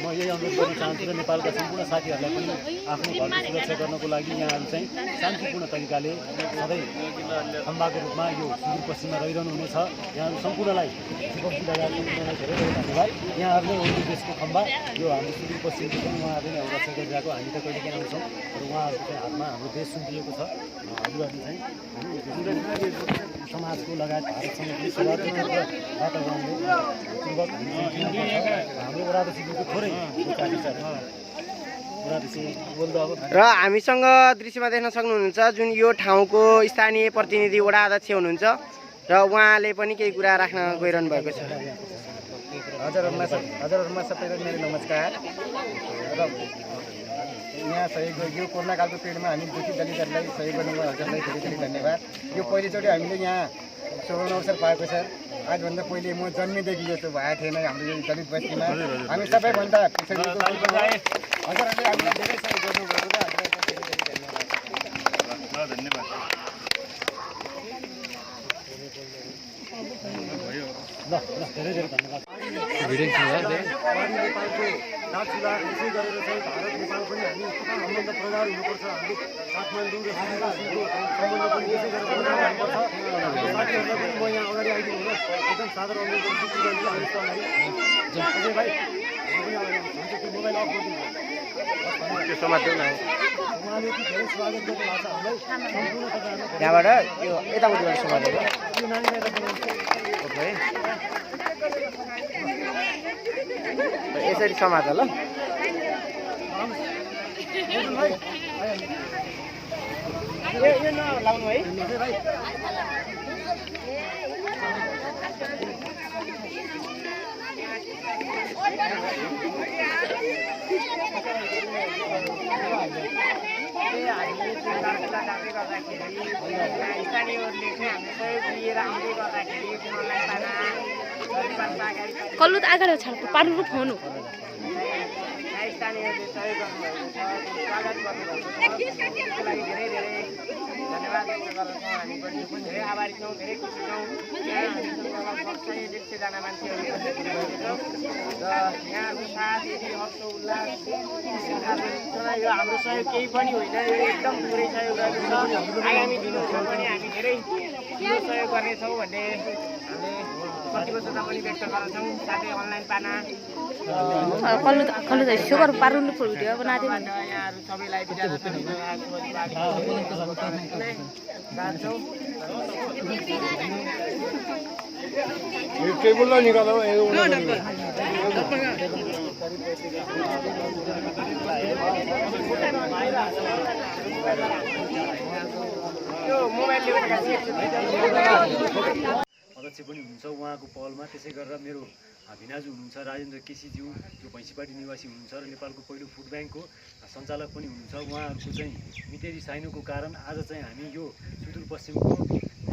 म यही अनुरोध गर्न चाहन्छु र नेपालका सम्पूर्ण साथीहरूलाई पनि आफ्नो घरको सुरक्षा गर्नको लागि यहाँहरू चाहिँ शान्तिपूर्ण तरिकाले सधैँ खम्बाको रूपमा यो सुदूरपश्चिममा रहिरहनु हुनेछ। यहाँहरू सम्पूर्णलाई दिपकजी लगायत सम्पूर्णलाई धेरै धेरै धन्यवाद। यहाँहरू नै हो देशको खम्बा। यो हाम्रो सुदूरपश्चिमको पनि उहाँहरूले नै रक्षा गरिरहेको हामी त कहिले काहीँ आउँछौँ र उहाँहरूको चाहिँ हातमा हाम्रो देश सुम्पिएको छ। हजुरहरूले चाहिँ समाजको लगायत भारतसँग पनि सौहार्दपूर्ण वातावरणले पूर्वक हाम्रो वडाध्यक्षज्यूको थोरै र हामीसँग दृश्यमा देख्न सक्नुहुन्छ जुन यो ठाउँको स्थानीय प्रतिनिधि वडा अध्यक्ष हुनुहुन्छ र उहाँले पनि केही कुरा राख्न गइरहनु भएको छ। हजुरहरूमा सबैलाई मेरो नमस्कार। र यहाँ सहयोग यो कोरोनाकालको पिरियडमा हामी दुखी दलितहरूलाई सहयोग गर्नुभयो। हजुरलाई धेरै धेरै धन्यवाद। यो पहिलोचोटि हामीले यहाँ सुवर्ण अवसर पाएको छ। आजभन्दा पहिले म जन्मेदेखि यस्तो भएको थिएन हाम्रो यो दलित बस्तीमा। हामी सबैभन्दा पिछडिएको हजुरहरूले हामीलाई धेरै सहयोग गर्नुभएको र हजुरलाई धेरै धेरै धन्यवाद। धेरै धेरै धन्यवाद। नेपालको दार्चुला यसै गरेर चाहिँ भारत नेपाल पनि हामी सम्बन्ध प्रगाढ हुनुपर्छ। हामीले काठमाडौँ र सिङ्गापुरको सम्बन्ध पनि यसै गरेर प्रगाढ हुनुपर्छ। साथीहरूलाई पनि म यहाँ अगाडि आइदिनु हुन एकदम सादर अनुरोध गर्छु। अजय भाइ त्यो मोबाइल अफ गरिदिनु उहाँले चाहिँ धेरै स्वागत गर्नुभएको छ हामीलाई। सम्पूर्ण तपाईँहरूलाई यहाँबाट यो यतापट्टिबाट समातेको यो नानीलाई यसरी समात ल। यो नलाउनु है। स्थानीयहरूले चाहिँ हामी सहयोग लिएर आउँदै गर्दाखेरि कल्लु त आगर छाड्छ पार्नु फोन हो। स्थानीयहरूले सहयोग गर्नुभएको छ, स्वागत गर्नुभएको छ। त्यसको लागि धेरै धेरै धन्यवाद व्यक्त गर्दछौँ। हामी पनि धेरै आभारी छौँ, धेरै खुसी छौँ। यहाँ हामीसँग लगभग 100-150जना मान्छेहरू र यहाँको साथ यति हर्ष उल्लास यो हाम्रो सहयोग केही पनि होइन, यो एकदम पुरै सहयोग रहेको छ। आगामी दिनहरूमा पनि हामी धेरै ठुलो सहयोग गर्नेछौँ भन्ने हामीले प्रतिबद्धता पनि व्यक्त गर्छौँ। साथै अनलाइन पाना कल्लु त सुगर पार्नु भिडियो बनादियो भने यहाँहरू सबैलाई बिदा टेबल निकालो त्यो मोबाइलले गरेका अध्यक्ष पनि हुनुहुन्छ उहाँको पहलमा। त्यसै गरेर मेरो भिनाजु हुनुहुन्छ राजेन्द्र केसीज्यू, जो भैँसीपाटी निवासी हुनुहुन्छ र नेपालको पहिलो फुड ब्याङ्कको सञ्चालक पनि हुनुहुन्छ। उहाँहरूको चाहिँ मितेरी साइनोको कारण आज चाहिँ हामी यो सुदूरपश्चिमको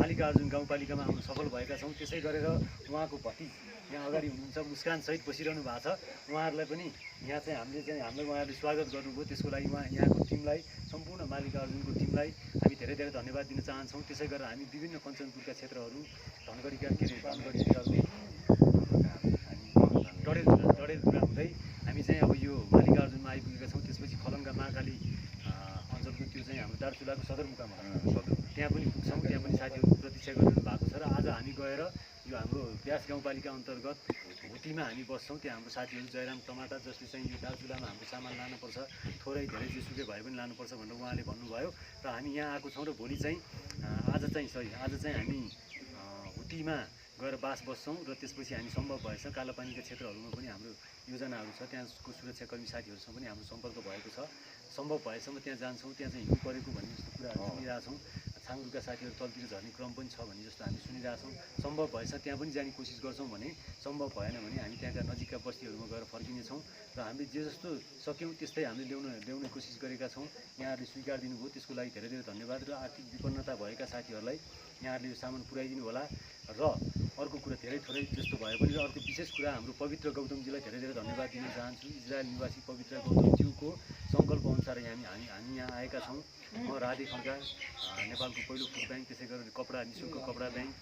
मालिकार्जुन गाउँपालिकामा आउन सफल भएका छौँ। त्यसै गरेर उहाँको भतिज यहाँ अगाडि हुनुहुन्छ, मुस्कानसहित बसिरहनु भएको छ। उहाँहरूलाई पनि यहाँ चाहिँ हामीलाई उहाँहरूले स्वागत गर्नुभयो। त्यसको लागि यहाँको टिमलाई, सम्पूर्ण मालिकार्जुनको टिमलाई हामी धेरै धेरै धन्यवाद दिन चाहन्छौँ। त्यसै गरेर हामी विभिन्न कञ्चनपुरका क्षेत्रहरू, डडेलधुरा हुँदै हामी चाहिँ अब यो मालिकार्जुनमा आइपुगेका छौँ। त्यसपछि खलङ्गा महाकाली अञ्चलको त्यो चाहिँ हाम्रो दार्चुलाको सदरमुकाम हो, त्यहाँ पनि पुग्छौँ। त्यहाँ पनि साथीहरू प्रतीक्षा गरिरहनु भएको छ र आज हामी गएर यो हाम्रो ब्यास गाउँपालिका अन्तर्गत भुटीमा हामी बस्छौँ। त्यहाँ हाम्रो साथीहरू जयराम टमाटा, जसले चाहिँ यो दार्चुलामा हाम्रो सामान लानुपर्छ, थोरै धेरै जेसुकै भए पनि लानुपर्छ भनेर उहाँले भन्नुभयो र हामी यहाँ आएको छौँ। र भोलि चाहिँ आज चाहिँ हामी भुटीमा गएर बास बस्छौँ र त्यसपछि हामी सम्भव भएछ कालापानीका क्षेत्रहरूमा पनि हाम्रो योजनाहरू छ, त्यहाँको सुरक्षाकर्मी साथीहरूसँग पनि हाम्रो सम्पर्क भएको छ। सम्भव भएसम्म त्यहाँ जान्छौँ। त्यहाँ चाहिँ हिउँ परेको भन्ने जस्तो कुराहरू सुनिरहेछौँ। छाङ्गुका साथीहरू तलतिर झर्ने क्रम पनि छ भन्ने जस्तो हामी सुनिरहेछौँ। सम्भव भएछ त्यहाँ पनि जाने कोसिस गर्छौँ भने, सम्भव भएन भने हामी त्यहाँका नजिकका बस्तीहरूमा गएर फर्किनेछौँ र हामीले जे जस्तो सक्यौँ त्यस्तै हामीले ल्याउने कोसिस गरेका छौँ। यहाँहरूले स्वीकार दिनुभयो, त्यसको लागि धेरै धेरै धन्यवाद। र आर्थिक विपन्नता भएका साथीहरूलाई यहाँहरूले यो सामान पुर्याइदिनु होला। र अर्को कुरा धेरै थोरै जस्तो भए पनि, र अर्को विशेष कुरा हाम्रो पवित्र गौतमजीलाई धेरै धेरै धन्यवाद दिन चाहन्छु। इजरायल निवासी पवित्र गौतमज्यूको सङ्कल्प अनुसार हामी यहाँ आएका छौँ। म राधे खड्का, नेपालको पहिलो फुड ब्याङ्क, त्यसै गरेर निःशुल्क कपडा ब्याङ्क,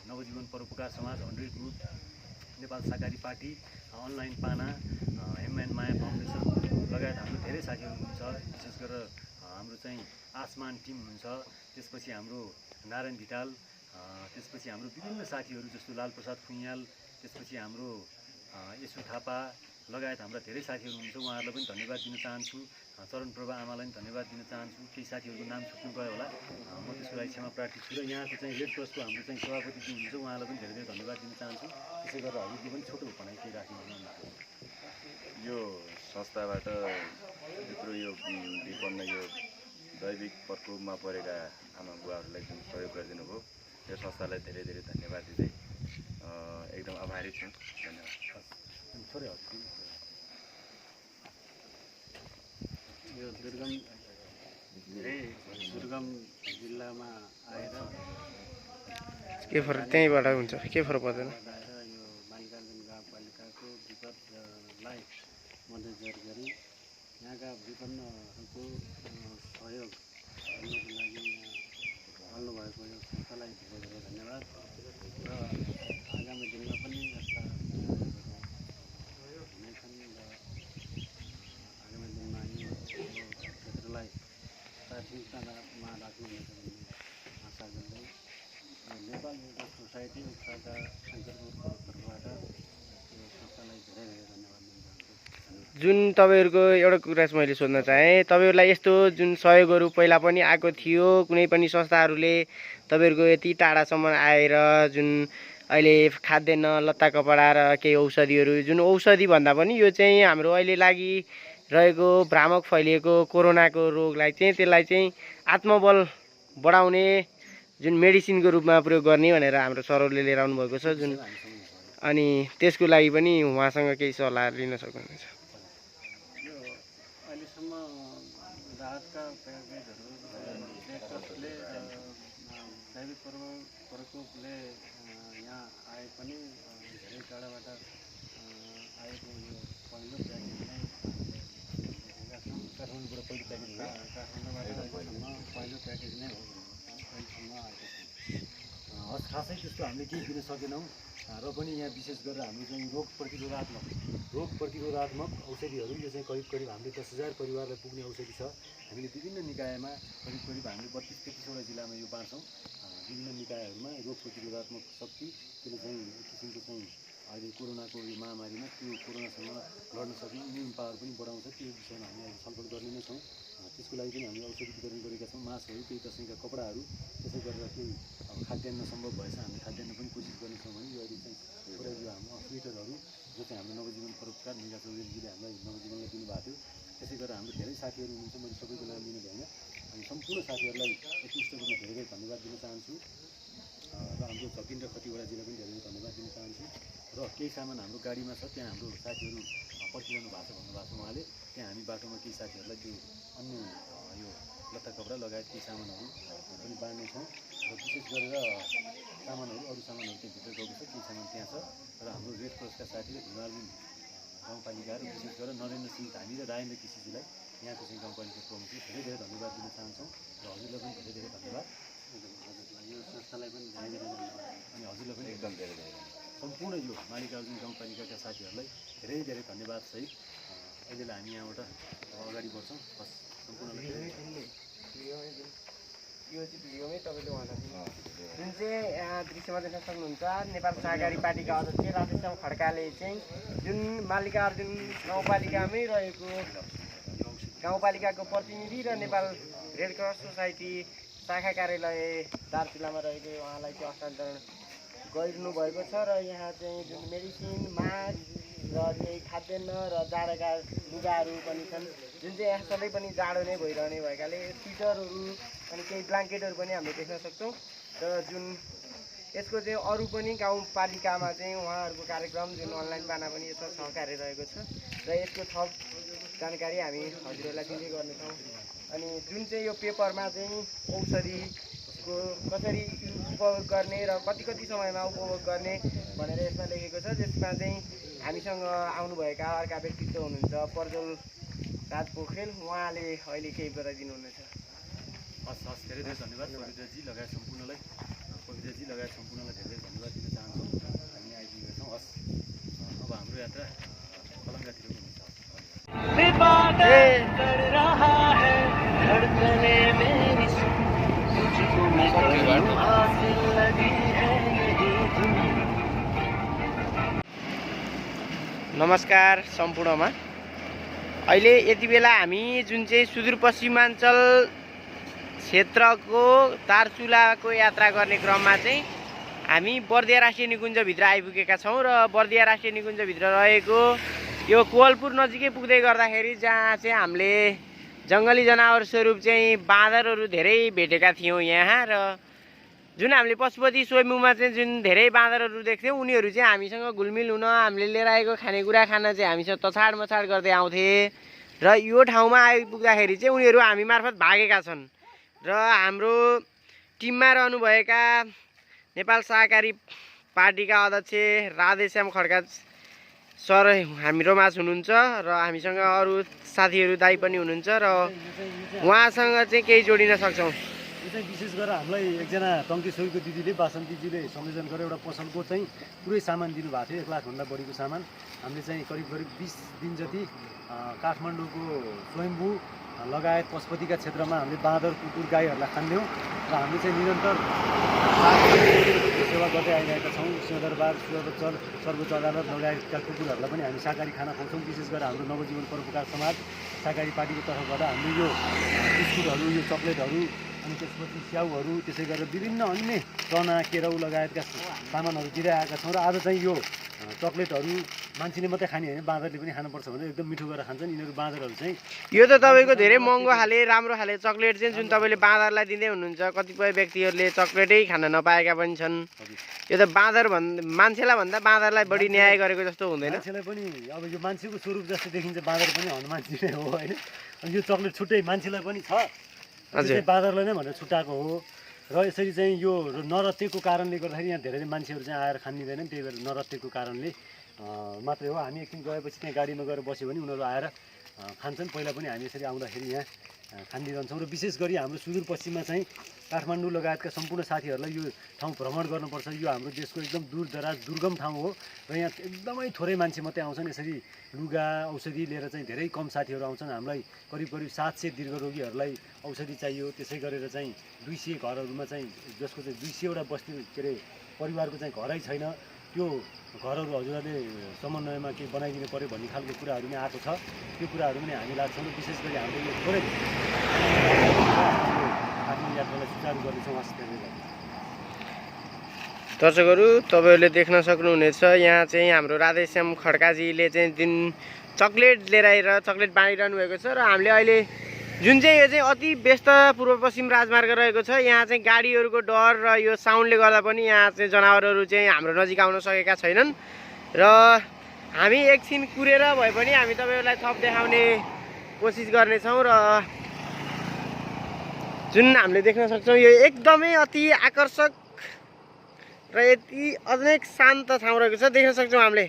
नवजीवन परोपकार समाज, 100 ग्रुप, नेपाल सहकारी पार्टी, अनलाइन पाना, एमएन माया फाउन्डेसन लगायत हाम्रो धेरै साथीहरू हुनुहुन्छ। विशेष गरेर हाम्रो चाहिँ आसमान टिम हुनुहुन्छ, त्यसपछि हाम्रो नारायण धिताल, त्यसपछि हाम्रो विभिन्न साथीहरू जस्तो लालप्रसाद फुइयाल, त्यसपछि हाम्रो यसु थापा लगायत हाम्रा धेरै साथीहरू हुनुहुन्छ। उहाँहरूलाई पनि धन्यवाद दिन चाहन्छु। चरण प्रभा आमालाई पनि धन्यवाद दिन चाहन्छु। केही साथीहरूको नाम छुट्नु गयो होला, म त्यसको लागि क्षमा प्रार्थी छु। र यहाँको चाहिँ रेड क्रसको हाम्रो चाहिँ सभापतिजी हुनुहुन्छ, उहाँलाई पनि धेरै धेरै धन्यवाद दिन चाहन्छु। त्यसै गरेर हजुरले पनि छोटो भनाइ केही राखिदिनु। यो संस्थाबाट यत्रो यो विपन्न यो दैविक प्रकोपमा परेका आमा बुवाहरूलाई जुन सहयोग गरिदिनु भयो, यो संस्थालाई धेरै धेरै धन्यवाद दिँदै एकदम आभारी छु। धन्यवाद। थोरै यो धेरै दुर्गम जिल्लामा आएर के फरक त्यहीँबाट हुन्छ, के फरक पर्दैन। यो मालिकार्जुन गाउँपालिकाको विपदलाई मध्यनजर गरी यहाँका विपन्नहरूको सहयोग गर्नको लागि यहाँ आउनुभएको यो संस्थालाई धेरै धेरै धन्यवाद। र आगामी दिनमा पनि यस्ता हुनेछन् र आगामी दिनमा यो क्षेत्रलाई प्राथमिकतामा राख्नुहुनेछ भन्ने आशा गर्दै नेपाल योगा सोसाइटी उपशाखा शङ्करपुरको तर्फबाट यो संस्थालाई धेरै धेरै धन्यवाद दिन चाहन्छु। जुन तपाईँहरूको एउटा कुरा चाहिँ मैले सोध्न चाहेँ, तपाईँहरूलाई यस्तो जुन सहयोगहरू पहिला पनि आएको थियो, कुनै पनि संस्थाहरूले तपाईँहरूको यति टाढासम्म आएर जुन अहिले खाद्यान्न, लत्ता कपडा र केही औषधिहरू, जुन औषधि भन्दा पनि यो चाहिँ हाम्रो अहिले लागिरहेको भ्रामक फैलिएको कोरोनाको रोगलाई चाहिँ, त्यसलाई चाहिँ आत्मबल बढाउने जुन मेडिसिनको रूपमा प्रयोग गर्ने भनेर हाम्रो सरहरूले लिएर आउनुभएको छ जुन, अनि त्यसको लागि पनि उहाँसँग केही सल्लाह लिन सक्नुहुन्छ। यो अहिलेसम्म राहतका प्याकेजहरू रेडक्रसले दैविक प्रकोपले यहाँ आए पनि धेरै टाढाबाट आएको यो पहिलो प्याकेज नै देखेका छौँ। काठमाडौँबाट पहिलो प्याकेज हो। काठमाडौँबाट अहिलेसम्म पहिलो प्याकेज नै हो अहिलेसम्म आएको छ। हस्, खासै त्यस्तो हामीले केही दिन सकेनौँ र पनि यहाँ विशेष गरेर हाम्रो चाहिँ रोग प्रतिरोधात्मक औषधिहरू यो चाहिँ करिब हामीले 10,000 परिवारलाई पुग्ने औषधि छ। हामीले विभिन्न निकायमा करिब हामीले 32-33वटा जिल्लामा यो बाँड्छौँ। विभिन्न निकायहरूमा रोग प्रतिरोधात्मक शक्ति, त्यसले चाहिँ एक किसिमको चाहिँ अहिले कोरोनाको यो महामारीमा त्यो कोरोनासँग लड्न सक्ने इम्युन पावर पनि बढाउँछ। त्यो विषयमा हामी अहिले छलफल गर्ने नै छौँ। त्यसको लागि पनि हामीले औषधि वितरण गरेका छौँ। मास्कहरू, केही दसैँका कपडाहरू, त्यसै गरेर केही खाद्यान्न सम्भव भएछ हामीले खाद्यान्न पनि कोसिस गर्नेछौँ भने यो अहिले चाहिँ थोरै यो हाम्रो स्वेटरहरू जो चाहिँ हाम्रो नवजीवन परोपकार निगा चौधरीजीले हामीलाई नवजीवनलाई दिनुभएको थियो। त्यसै गरेर हाम्रो धेरै साथीहरू हुनुहुन्छ, मैले सबैको नाम लिनु भएन। अनि सम्पूर्ण सम्पूर्ण साथीहरूलाई एकमुष्ट रूपमा धेरै धेरै धन्यवाद दिन चाहन्छु र हाम्रो झकिन र कतिवटा जिल्ला पनि धेरै धन्यवाद दिन चाहन्छु र केही सामान हाम्रो गाडीमा छ त्यहाँ हाम्रो साथीहरू पर्खिरहनु भएको छ भन्नुभएको छ उहाँले त्यहाँ हामी बाटोमा केही साथीहरूलाई त्यो अन्य यो लत्ता कपडा लगायत केही सामानहरू पनि बाँड्नेछौँ र विशेष गरेर सामानहरू अरू सामानहरू त्यहाँ भित्र गएको छ केही सामान त्यहाँ छ र हाम्रो रेड क्रसका साथी र हिमालयन गाउँपालिका र विशेष गरेर नरेन्द्र सिंह धामी र राजेन्द्र केसीजीलाई यहाँको चाहिँ गाउँपालिका प्रमुखले धेरै धेरै धन्यवाद दिन चाहन्छौँ र हजुरलाई पनि धेरै धेरै धन्यवाद हजुरलाई यो संस्थालाई पनि धेरै धेरै धन्यवाद अनि हजुरलाई पनि एकदम धेरै धेरै सम्पूर्ण यो मालिकार्जुन गाउँपालिकाका साथीहरूलाई धेरै धेरै धन्यवाद सहित अहिलेलाई हामी यहाँबाट अगाडि बढ्छौँ हस् सम्पूर्णलाई धेरै यो चाहिँ भिडियोमै तपाईँले उहाँलाई जुन चाहिँ यहाँ दृश्यमा देख्न सक्नुहुन्छ नेपाल सहकारी पार्टीका अध्यक्ष राधेश्याम खड्काले चाहिँ जुन मालिकार्जुन गाउँपालिकामै रहेको गाउँपालिकाको प्रतिनिधि र नेपाल रेड क्रस सोसाइटी शाखा कार्यालय दार्चुलामा रहेको उहाँलाई चाहिँ हस्तान्तरण गरिदिनु भएको छ र यहाँ चाहिँ जुन मेडिसिन मास्क र केही खाद्यान्न र जाडोका लुगाहरू पनि छन् जुन चाहिँ यहाँ सधैँ पनि जाडो नै भइरहने भएकाले स्वेटरहरू अनि केही ब्ल्याङ्केटहरू पनि हामीले देख्न सक्छौँ र जुन यसको चाहिँ अरू पनि गाउँपालिकामा चाहिँ उहाँहरूको कार्यक्रम जुन अनलाइन पाना पनि यसमा सहकार्य रहेको छ र यसको थप जानकारी हामी हजुरहरूलाई दिँदै गर्नेछौँ अनि जुन चाहिँ यो पेपरमा चाहिँ औषधिको कसरी उपभोग गर्ने र कति कति समयमा उपभोग गर्ने भनेर यसमा लेखेको छ जसमा चाहिँ हामीसँग आउनुभएका अर्का व्यक्तित्व हुनुहुन्छ प्रज्वल राज पोखरेल उहाँले अहिले केही बताइदिनुहुनेछ हस् हस् धेरै धेरै धन्यवाद पवित्रजी लगायत सम्पूर्णलाई धेरै धेरै धन्यवाद दिन चाहन्छौँ हामी आइपुगेका छौँ हस् अब हाम्रो यात्रा खलङ्गातिर हुनुहुन्छ नमस्कार सम्पूर्णमा अहिले यति बेला हामी जुन चाहिँ सुदूरपश्चिमाञ्चल क्षेत्रको दार्चुलाको यात्रा गर्ने क्रममा चाहिँ हामी बर्दिया राष्ट्रिय निकुञ्जभित्र आइपुगेका छौँ र बर्दिया राष्ट्रिय निकुञ्जभित्र रहेको यो कोवलपुर नजिकै पुग्दै गर्दाखेरि जहाँ चाहिँ हामीले जङ्गली जनावर स्वरूप चाहिँ बाँदरहरू धेरै भेटेका थियौँ यहाँ र जुन हामीले पशुपति स्वयम्भूमा चाहिँ जुन धेरै बाँदरहरू देख्थ्यौँ उनीहरू चाहिँ हामीसँग घुलमिल हुन हामीले लिएर आएको खानेकुरा खान चाहिँ हामीसँग तछाड मछाड गर्दै आउँथे र यो ठाउँमा आइपुग्दाखेरि चाहिँ उनीहरू हामी मार्फत भागेका छन् र हाम्रो टिममा रहनुभएका नेपाल सहकारी पार्टीका अध्यक्ष राधेश्याम खड्का सर हाम्रो माझ हुनुहुन्छ र हामीसँग अरू साथीहरू दाइ पनि हुनुहुन्छ र उहाँसँग चाहिँ केही जोडिन सक्छौँ। यो चाहिँ विशेष गरेर हामीलाई एकजना टङ्केश्वरीको दिदीले बासन्तीजीले संयोजन गरेर एउटा पसलको चाहिँ पुरै सामान दिनुभएको थियो 1 लाखभन्दा बढीको सामान हामीले चाहिँ करिब 20 दिन जति काठमाडौँको स्वयम्भू लगायत पशुपतिका क्षेत्रमा हामीले बाँदर कुकुर गाईहरूलाई खान्थ्यौँ र हामीले चाहिँ निरन्तर सेवा गर्दै आइरहेका छौँ। सिंहदरबार सर्वोच्च अदालत लगायतका कुकुरहरूलाई पनि हामी शाकाहारी खाना खुवाउँछौँ। विशेष गरेर हाम्रो नवजीवन परोपकार समाज शाकाहारी पार्टीको तर्फबाट हामीले यो बिस्कुटहरू यो चक्लेटहरू अनि त्यसपछि स्याउहरू त्यसै गरेर विभिन्न अन्य चना केराउ लगायतका सामानहरू दिँदै आएका छौँ र आज चाहिँ यो चक्लेटहरू मान्छेले मात्रै खाने होइन बाँदरले पनि खानुपर्छ भने एकदम मिठो गरेर खान्छन् यिनीहरू बाँदरहरू चाहिँ। यो त तपाईँको धेरै महँगो खाले राम्रो खाले चक्लेट चाहिँ जुन तपाईँले बाँदरलाई दिँदै हुनुहुन्छ कतिपय व्यक्तिहरूले चक्लेटै खान नपाएका पनि छन्। यो त मान्छेलाई भन्दा बाँदरलाई बढी न्याय गरेको जस्तो हुँदैन? मान्छेलाई पनि अब यो मान्छेको स्वरूप जस्तो देखिन्छ बाँदर पनि हनुमानजी नै हो होइन। अनि यो चक्लेट छुट्टै मान्छेलाई पनि छ हजुर बाँदरलाई नै भनेर छुट्टाएको हो र यसरी चाहिँ यो नरत्तेको कारणले गर्दाखेरि यहाँ धेरै मान्छेहरू चाहिँ आएर खानिँदैनन् त्यही भएर नरत्तेको कारणले मात्रै हो। हामी एकछिन गएपछि त्यहाँ गाडीमा गएर बस्यो भने उनीहरू आएर खान्छन्। पहिला पनि हामी यसरी आउँदाखेरि यहाँ खानिरहन्छौँ र विशेष गरी हाम्रो सुदूरपश्चिममा चाहिँ काठमाडौँ लगायतका सम्पूर्ण साथीहरूलाई यो ठाउँ भ्रमण गर्नुपर्छ। यो हाम्रो देशको एकदम दूरदराज दुर्गम ठाउँ हो र यहाँ एकदमै थोरै मान्छे मात्रै आउँछन्। यसरी लुगा औषधि लिएर चाहिँ धेरै कम साथीहरू आउँछन्। हामीलाई करिब 700 दीर्घरोगीहरूलाई औषधि चाहियो। त्यसै गरेर चाहिँ 200 घरहरूमा चाहिँ जसको चाहिँ 200वटा बस्ती के अरे परिवारको चाहिँ घरै छैन त्यो घरहरू हजुरहरूले समन्वयमा केही बनाइदिनु पऱ्यो भन्ने खालको कुराहरू नै आएको छ। त्यो कुराहरू पनि हामी लाग्छौँ। विशेष गरी हाम्रो यो थोरै आफ्नो यात्रालाई सुचारू गर्नेछौँ। दर्शकहरू तपाईँहरूले देख्न सक्नुहुनेछ यहाँ चाहिँ हाम्रो राधेश्याम खड्काजीले चाहिँ चक्लेट लिएर आएर चक्लेट बाँडिरहनु भएको छ र हामीले अहिले जुन चाहिँ यो चाहिँ अति व्यस्त पूर्व पश्चिम राजमार्ग रहेको छ। यहाँ चाहिँ गाडीहरूको डर र यो साउन्डले गर्दा पनि यहाँ चाहिँ जनावरहरू चाहिँ हाम्रो नजिक आउन सकेका छैनन् र हामी एकछिन कुरेर भए पनि हामी तपाईँहरूलाई थप देखाउने कोसिस गर्नेछौँ र जुन हामीले देख्न सक्छौँ यो एकदमै अति आकर्षक र यति अनेक शान्त ठाउँ रहेको छ। देख्न सक्छौँ हामीले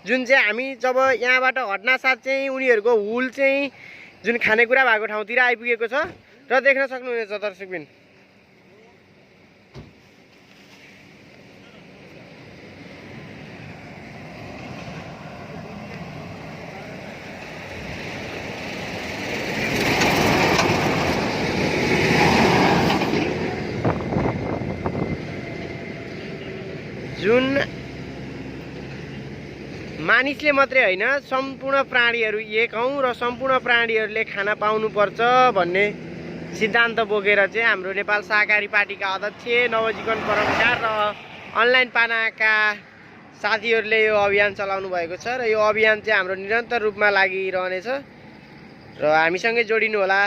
जुन चाहिँ हामी जब यहाँबाट हट्नासाथ चाहिँ उनीहरूको हुल चाहिँ जुन खानेकुरा भएको ठाउँतिर आइपुगेको छ र देख्न सक्नुहुनेछ दर्शकबिन। जुन मानिसले मात्रै होइन सम्पूर्ण प्राणीहरू एक हौँ र सम्पूर्ण प्राणीहरूले खाना पाउनुपर्छ भन्ने सिद्धान्त बोकेर चाहिँ हाम्रो नेपाल सहकारी पार्टीका अध्यक्ष नवजीवन कर्मकार र अनलाइन पानाका साथीहरूले यो अभियान चलाउनु भएको छ र यो अभियान चाहिँ हाम्रो निरन्तर रूपमा लागिरहनेछ र हामीसँगै जोडिनु होला।